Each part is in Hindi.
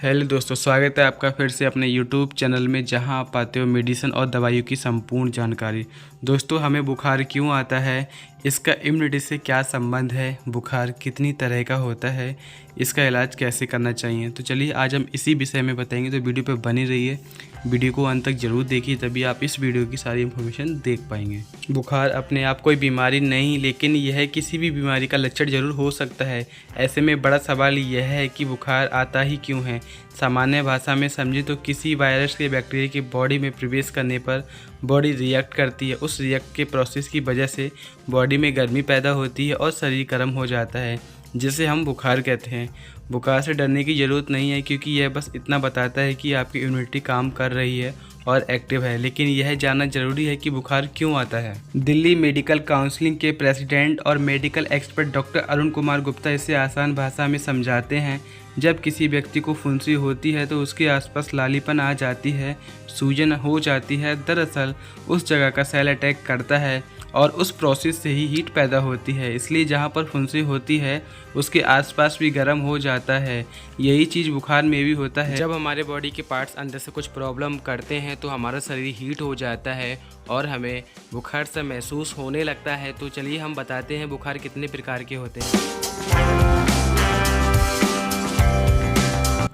हेलो दोस्तों, स्वागत है आपका फिर से अपने YouTube चैनल में, जहां आप पाते हो मेडिसिन और दवाइयों की संपूर्ण जानकारी। दोस्तों, हमें बुखार क्यों आता है, इसका इम्यूनिटी से क्या संबंध है, बुखार कितनी तरह का होता है, इसका इलाज कैसे करना चाहिए, तो चलिए आज हम इसी विषय में बताएंगे। तो वीडियो पे बनी रहिए, वीडियो को अंत तक ज़रूर देखिए, तभी आप इस वीडियो की सारी इन्फॉर्मेशन देख पाएंगे। बुखार अपने आप कोई बीमारी नहीं, लेकिन यह किसी भी बीमारी का लक्षण जरूर हो सकता है। ऐसे में बड़ा सवाल यह है कि बुखार आता ही क्यों है। सामान्य भाषा में समझे तो किसी वायरस के बैक्टीरिया की बॉडी में प्रवेश करने पर बॉडी रिएक्ट करती है। उस रिएक्ट के प्रोसेस की वजह से बॉडी में गर्मी पैदा होती है और शरीर गर्म हो जाता है, जिसे हम बुखार कहते हैं। बुखार से डरने की ज़रूरत नहीं है, क्योंकि यह बस इतना बताता है कि आपकी इम्यूनिटी काम कर रही है और एक्टिव है। लेकिन यह जानना जरूरी है कि बुखार क्यों आता है। दिल्ली मेडिकल काउंसिल के प्रेसिडेंट और medical expert doctor Arun Kumar Gupta इसे आसान भाषा में समझाते हैं। जब किसी व्यक्ति को फुंसी होती है तो उसके आसपास लालीपन आ जाती है, सूजन हो जाती है। दरअसल उस जगह का सेल अटैक करता है और उस प्रोसेस से ही हीट पैदा होती है। इसलिए जहाँ पर फुंसी होती है उसके आसपास भी गर्म हो जाता है। यही चीज़ बुखार में भी होता है। जब हमारे बॉडी के पार्ट्स अंदर से कुछ प्रॉब्लम करते हैं तो हमारा शरीर हीट हो जाता है और हमें बुखार सा महसूस होने लगता है। तो चलिए हम बताते हैं बुखार कितने प्रकार के होते हैं।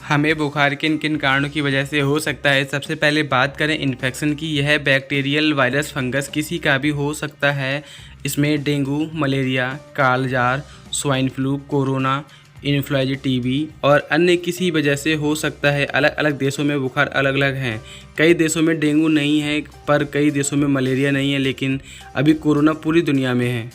हमें बुखार किन किन कारणों की वजह से हो सकता है। सबसे पहले बात करें इन्फेक्शन की। यह बैक्टीरियल, वायरस, फंगस किसी का भी हो सकता है। इसमें डेंगू, मलेरिया, कालजार, swine flu, corona, influenza, TB और अन्य किसी वजह से हो सकता है। अलग अलग देशों में बुखार अलग अलग हैं। कई देशों में डेंगू नहीं है, पर कई देशों में मलेरिया नहीं है, लेकिन अभी कोरोना पूरी दुनिया में है।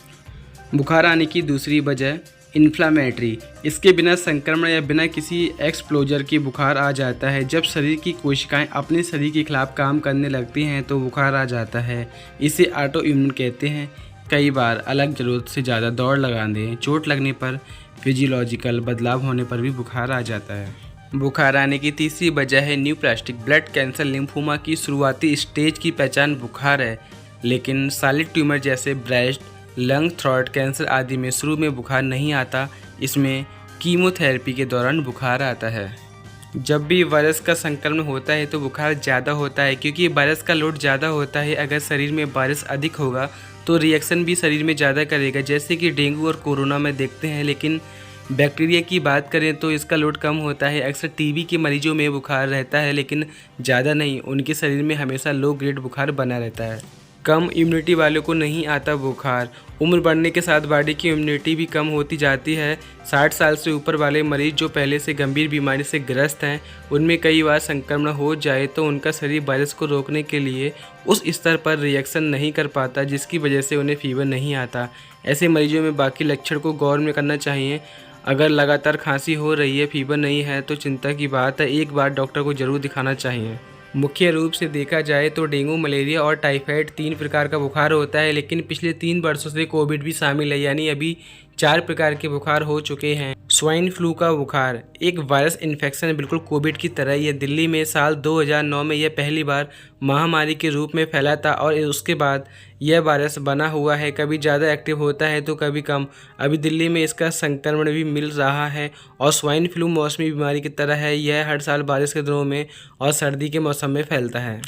बुखार आने की दूसरी वजह इन्फ्लामेटरी। इसके बिना संक्रमण या बिना किसी एक्सपोजर के बुखार आ जाता है। जब शरीर की कोशिकाएं अपने शरीर के खिलाफ काम करने लगती हैं तो बुखार आ जाता है। इसे ऑटो इम्यून कहते हैं। कई बार अलग ज़रूरत से ज़्यादा दौड़ लगाने, चोट लगने पर, फिजियोलॉजिकल बदलाव होने पर भी बुखार आ जाता है। बुखार आने की तीसरी वजह है न्यूप्लास्टिक। ब्लड कैंसर, लिम्फोमा की शुरुआती स्टेज की पहचान बुखार है, लेकिन सॉलिड ट्यूमर जैसे ब्रेस्ट, लंग, थ्रोट कैंसर आदि में शुरू में बुखार नहीं आता। इसमें कीमोथेरेपी के दौरान बुखार आता है। जब भी वायरस का संक्रमण होता है तो बुखार ज़्यादा होता है, क्योंकि वायरस का लोड ज़्यादा होता है। अगर शरीर में वायरस अधिक होगा तो रिएक्शन भी शरीर में ज़्यादा करेगा, जैसे कि डेंगू और कोरोना में देखते हैं। लेकिन बैक्टीरिया की बात करें तो इसका लोड कम होता है। अक्सर टीबी के मरीजों में बुखार रहता है, लेकिन ज़्यादा नहीं। उनके शरीर में हमेशा लो ग्रेड बुखार बना रहता है। कम इम्यूनिटी वालों को नहीं आता बुखार। उम्र बढ़ने के साथ बॉडी की इम्यूनिटी भी कम होती जाती है। 60 साल से ऊपर वाले मरीज जो पहले से गंभीर बीमारी से ग्रस्त हैं, उनमें कई बार संक्रमण हो जाए तो उनका शरीर वायरस को रोकने के लिए उस स्तर पर रिएक्शन नहीं कर पाता, जिसकी वजह से उन्हें फीवर नहीं आता। ऐसे मरीजों में बाकी लक्षण को गौर में करना चाहिए। अगर लगातार खांसी हो रही है, फीवर नहीं है, तो चिंता की बात है। एक बार डॉक्टर को ज़रूर दिखाना चाहिए। मुख्य रूप से देखा जाए तो डेंगू, मलेरिया और टाइफाइड 3 प्रकार का बुखार होता है, लेकिन पिछले 3 वर्षों से कोविड भी शामिल है, यानी अभी 4 प्रकार के बुखार हो चुके हैं। स्वाइन फ्लू का बुखार एक वायरस इन्फेक्शन है, बिल्कुल कोविड की तरह ही है। दिल्ली में साल 2009 में यह पहली बार महामारी के रूप में फैला था और उसके बाद यह वायरस बना हुआ है। कभी ज़्यादा एक्टिव होता है तो कभी कम। अभी दिल्ली में इसका संक्रमण भी मिल रहा है और स्वाइन फ्लू मौसमी बीमारी की तरह है। यह हर साल बारिश के दिनों में और सर्दी के मौसम में फैलता है।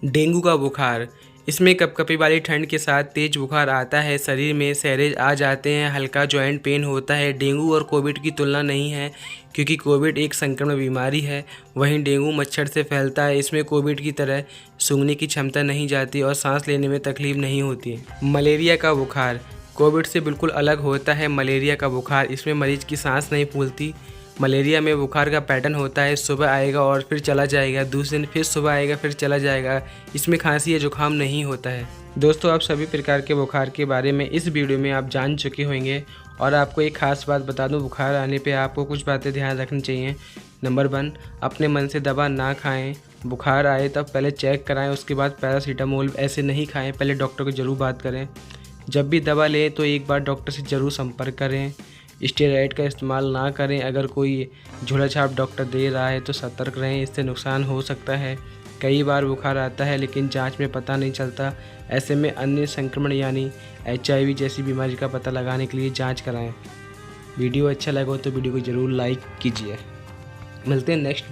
डेंगू का बुखार, इसमें कपकपी वाली ठंड के साथ तेज बुखार आता है, शरीर में सैरेज आ जाते हैं, हल्का जॉइंट पेन होता है। डेंगू और कोविड की तुलना नहीं है, क्योंकि कोविड एक संक्रमण बीमारी है, वहीं डेंगू मच्छर से फैलता है। इसमें कोविड की तरह सूंघने की क्षमता नहीं जाती और सांस लेने में तकलीफ नहीं होती। मलेरिया का बुखार कोविड से बिल्कुल अलग होता है। मलेरिया का बुखार, इसमें मरीज की सांस नहीं फूलती। मलेरिया में बुखार का पैटर्न होता है, सुबह आएगा और फिर चला जाएगा, दूसरे दिन फिर सुबह आएगा फिर चला जाएगा। इसमें खांसी या जुकाम नहीं होता है। दोस्तों, आप सभी प्रकार के बुखार के बारे में इस वीडियो में आप जान चुके होंगे, और आपको एक खास बात बता दूं, बुखार आने पे आपको कुछ बातें ध्यान रखनी चाहिए। नंबर 1, अपने मन से दवा ना खाएं। बुखार आए तब पहले चेक कराएं, उसके बाद पैरासीटामोल ऐसे नहीं खाएं, पहले डॉक्टर को ज़रूर बात करें। जब भी दवा लें तो एक बार डॉक्टर से ज़रूर संपर्क करें। स्टेरॉइड का इस्तेमाल ना करें। अगर कोई झोला छाप डॉक्टर दे रहा है तो सतर्क रहें, इससे नुकसान हो सकता है। कई बार बुखार आता है लेकिन जांच में पता नहीं चलता। ऐसे में अन्य संक्रमण यानी HIV जैसी बीमारी का पता लगाने के लिए जांच कराएं। वीडियो अच्छा लगा हो तो वीडियो को ज़रूर लाइक कीजिए। मिलते हैं नेक्स्ट